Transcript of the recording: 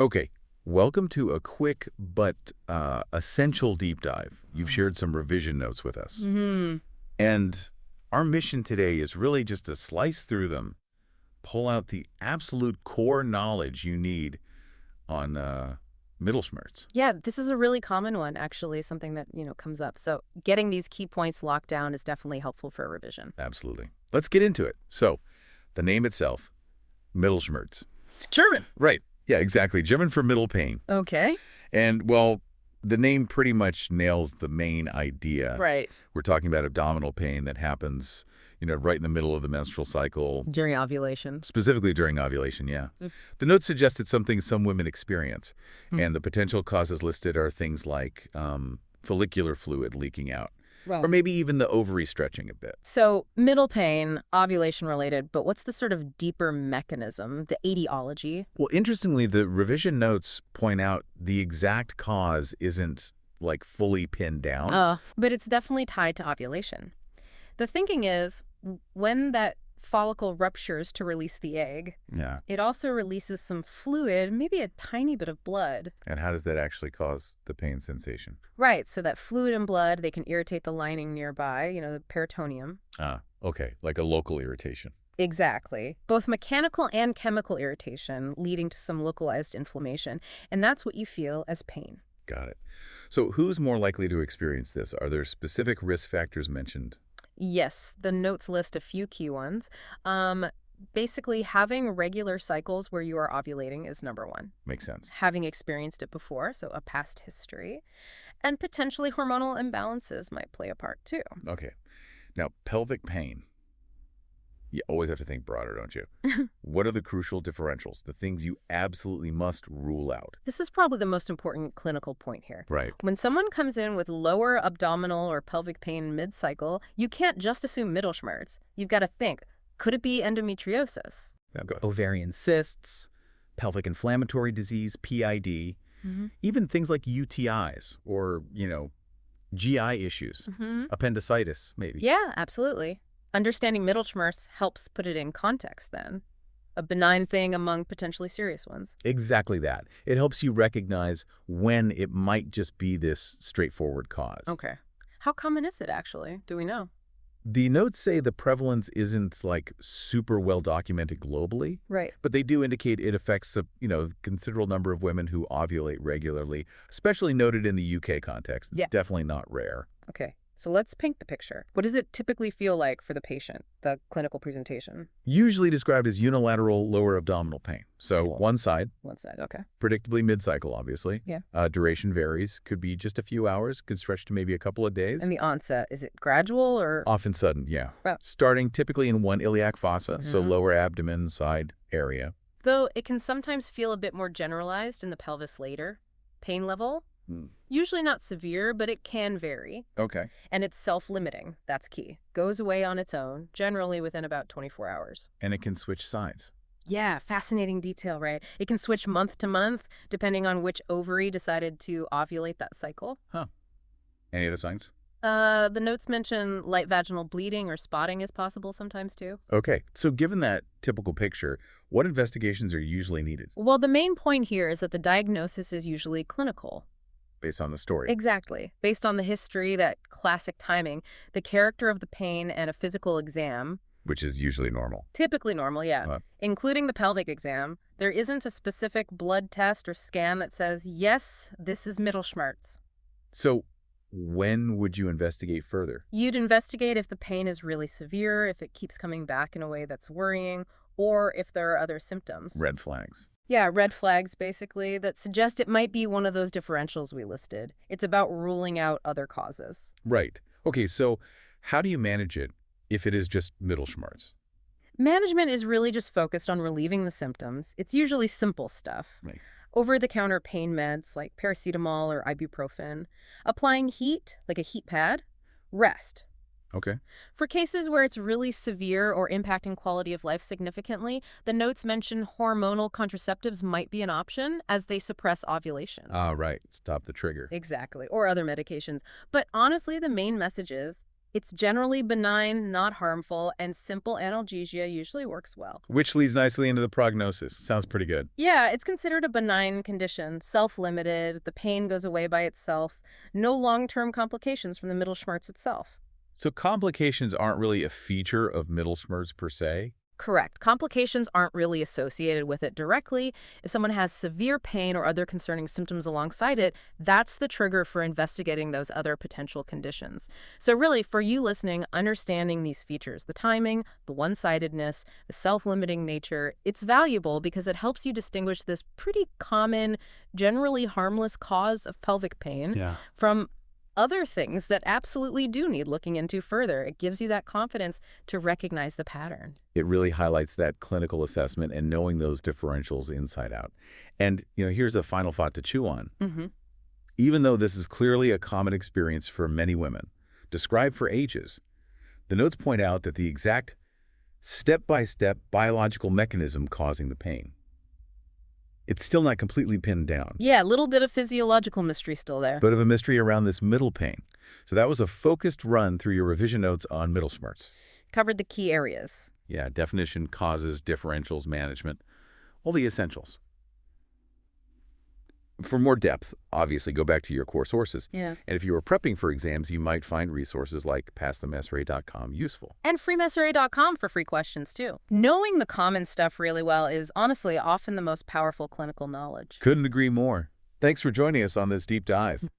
Okay, welcome to a quick but essential deep dive. You've shared some revision notes with us. Hmm. And our mission today is really just to slice through them, pull out the absolute core knowledge you need on Mittelschmerz. Yeah, this is a really common one, actually, something that, comes up. So getting these key points locked down is definitely helpful for a revision. Absolutely. Let's get into it. So, the name itself, Mittelschmerz. German. Right. Yeah, exactly. German for middle pain. Okay. And, well, the name pretty much nails the main idea. Right. We're talking about abdominal pain that happens, right in the middle of the menstrual cycle. During ovulation. Specifically during ovulation, yeah. The note suggested something some women experience, and the potential causes listed are things like follicular fluid leaking out, or maybe even the ovary stretching a bit. So middle pain, ovulation-related, but what's the sort of deeper mechanism, the etiology? Well, interestingly, the revision notes point out the exact cause isn't, like, fully pinned down. But it's definitely tied to ovulation. The thinking is, when that follicle ruptures to release the egg, it also releases some fluid, maybe a tiny bit of blood. And how does that actually cause the pain sensation? Right, so that fluid and blood, they can irritate the lining nearby, the peritoneum. Okay, like a local irritation. Exactly. Both mechanical and chemical irritation leading to some localized inflammation. And that's what you feel as pain. Got it. So who's more likely to experience this? Are there specific risk factors mentioned? Yes, the notes list a few key ones. Basically, having regular cycles where you are ovulating is number one. Makes sense. Having experienced it before, so a past history. And potentially hormonal imbalances might play a part too. Okay. Now, pelvic pain. You always have to think broader, don't you? What are the crucial differentials, the things you absolutely must rule out? This is probably the most important clinical point here. Right. When someone comes in with lower abdominal or pelvic pain mid-cycle, you can't just assume Mittelschmerz. You've got to think, could it be endometriosis? Ovarian cysts, pelvic inflammatory disease, PID, even things like UTIs or, GI issues, appendicitis, maybe. Yeah, absolutely. Understanding Mittelschmerz helps put it in context then. A benign thing among potentially serious ones. Exactly that. It helps you recognize when it might just be this straightforward cause. Okay. How common is it, actually? Do we know? The notes say the prevalence isn't, like, super well documented globally. Right. But they do indicate it affects a, considerable number of women who ovulate regularly, especially noted in the UK context. It's definitely not rare. Okay. So let's paint the picture. What does it typically feel like for the patient, the clinical presentation? Usually described as unilateral lower abdominal pain. So one side. One side, okay. Predictably mid-cycle, obviously. Yeah. Duration varies. Could be just a few hours. Could stretch to maybe a couple of days. And the onset, is it gradual or? Often sudden, yeah. Wow. Starting typically in one iliac fossa, so lower abdomen side area. Though it can sometimes feel a bit more generalized in the pelvis later. Pain level? Usually not severe, but it can vary. Okay. And it's self-limiting. That's key. Goes away on its own, generally within about 24 hours. And it can switch sides. Yeah, fascinating detail, right? It can switch month to month, depending on which ovary decided to ovulate that cycle. Huh. Any other signs? The notes mention light vaginal bleeding or spotting is possible sometimes too. Okay. So given that typical picture, what investigations are usually needed? Well, the main point here is that the diagnosis is usually clinical. Based on the story. Exactly. Based on the history, that classic timing, the character of the pain, and a physical exam. Which is usually normal. Typically normal, yeah. Including the pelvic exam. There isn't a specific blood test or scan that says, yes, this is Mittelschmerz. So when would you investigate further? You'd investigate if the pain is really severe, if it keeps coming back in a way that's worrying, or if there are other symptoms. Red flags. Yeah, red flags, basically, that suggest it might be one of those differentials we listed. It's about ruling out other causes. Right. Okay, so how do you manage it if it is just Mittelschmerz? Management is really just focused on relieving the symptoms. It's usually simple stuff. Right. Over-the-counter pain meds like paracetamol or ibuprofen. Applying heat, like a heat pad. Rest. Okay. For cases where it's really severe or impacting quality of life significantly, the notes mention hormonal contraceptives might be an option as they suppress ovulation. Right. Stop the trigger. Exactly. Or other medications. But honestly, the main message is It's generally benign, not harmful, and simple analgesia usually works well. Which leads nicely into the prognosis. Sounds pretty good. Yeah, it's considered a benign condition, self-limited, the pain goes away by itself, no long-term complications from the Mittelschmerz itself. So complications aren't really a feature of Mittelschmerz per se? Correct. Complications aren't really associated with it directly. If someone has severe pain or other concerning symptoms alongside it, that's the trigger for investigating those other potential conditions. So really, for you listening, understanding these features, the timing, the one-sidedness, the self-limiting nature, it's valuable because it helps you distinguish this pretty common, generally harmless cause of pelvic pain from other things that absolutely do need looking into further. It gives you that confidence to recognize the pattern. It really highlights that clinical assessment and knowing those differentials inside out. And, here's a final thought to chew on. Even though this is clearly a common experience for many women, described for ages, the notes point out that the exact step-by-step biological mechanism causing the pain, it's still not completely pinned down. Yeah, a little bit of physiological mystery still there. Bit of a mystery around this middle pain. So that was a focused run through your revision notes on Mittelschmerz. Covered the key areas. Yeah, definition, causes, differentials, management, all the essentials. For more depth, obviously, go back to your core sources. Yeah. And if you were prepping for exams, you might find resources like PassTheMSRA.com useful. And FreeMSRA.com for free questions, too. Knowing the common stuff really well is honestly often the most powerful clinical knowledge. Couldn't agree more. Thanks for joining us on this deep dive.